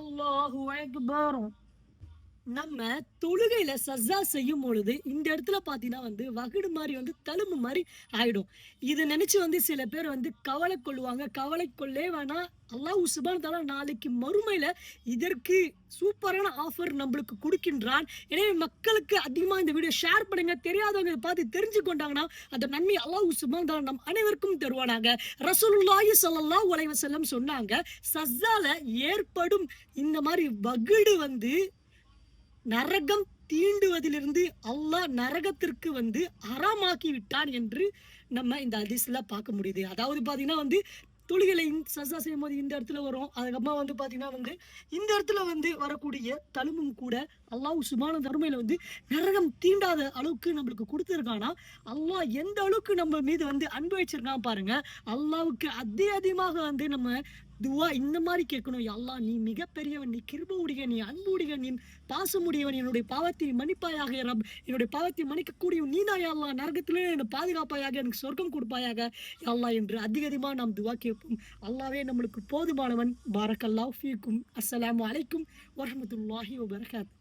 அல்லாஹு அக்பர். நம்ம தொழுகையில சஜ்ஜா செய்யும் பொழுது இந்த இடத்துல பார்த்தீங்கன்னா வகுடு மாரி தழும்பு மாரி ஆயிடும். இத நினைச்சு சில பேர் கவலை கொள்ளுவாங்க. கவலை கொள்ளவே வேணாம். அல்லாஹ் சுப்ஹானஹு தஆலா நாளைக்கு மறுமையில இதற்கு சூப்பரான ஆஃபர் நம்மளுக்கு குடுக்கின்றான். எனவே மக்களுக்கு அதிகமா இந்த வீடியோ ஷேர் பண்ணுங்க. தெரியாதவங்க இத பார்த்து தெரிஞ்சு கொண்டாங்கன்னா, அந்த நன்மை அல்லாஹ் சுப்ஹானஹு தஆலா நம் அனைவருக்கும் தருவானாக. ரசூலுல்லாஹி ஸல்லல்லாஹு அலைஹி வஸல்லம் சொன்னாங்க, சஜ்ஜால ஏற்படும் இந்த மாரி வகுடு நரகம் தீண்டுவதிலிருந்து அல்லாஹ் நரகத்திற்கு ஹராமாக்கி விட்டான் என்று நம்ம இந்த ஹதீஸ்ல பார்க்க முடியுது. அதாவது பார்த்தீங்கன்னா தொழுகையில சஜ்ஜா செய்யும்போது இந்த இடத்துல வரும். அதுக்கப்புறமா பார்த்தீங்கன்னா இந்த இடத்துல வரக்கூடிய தழும்பும் கூட அல்லாஹ் சுப்ஹானஹு தஆலா நரகம் தீண்டாத அளவுக்கு நம்மளுக்கு குடுத்திருக்கானா, அல்லாஹ் எந்த அளவுக்கு நம்ம மீது அன்பு வச்சிருக்கான் பாருங்க. அல்லாஹ்வுக்கு அதிகமாக நம்ம துவா இந்த மாரி கேட்கணும். யா அல்லாஹ் நீ மிகப்பெரியவன், நீ கிருபை உடையவன், நீ அன்பு உடையவன், நீ பாசமுடையவன், என்னுடைய பாவத்தை மன்னிப்பாயாக யா ரப். என்னுடைய பாவத்தை மன்னிக்கக்கூடியவன் நீதான் யா அல்லாஹ். நரகத்திலே என்னை பாதுகாப்பாயாக, எனக்கு சொர்க்கம் கொடுப்பாயாக யா அல்லாஹ் என்று அதிகமா நாம் துவா கேட்போம். அல்லாஹ்வே நம்மளுக்கு போதுமானவன். பாரக்கல்லாஹு ஃபீக்கும். அஸ்ஸலாமு அலைக்கும் வரஹ்மத்துல்லாஹி வபரகாத்துஹு.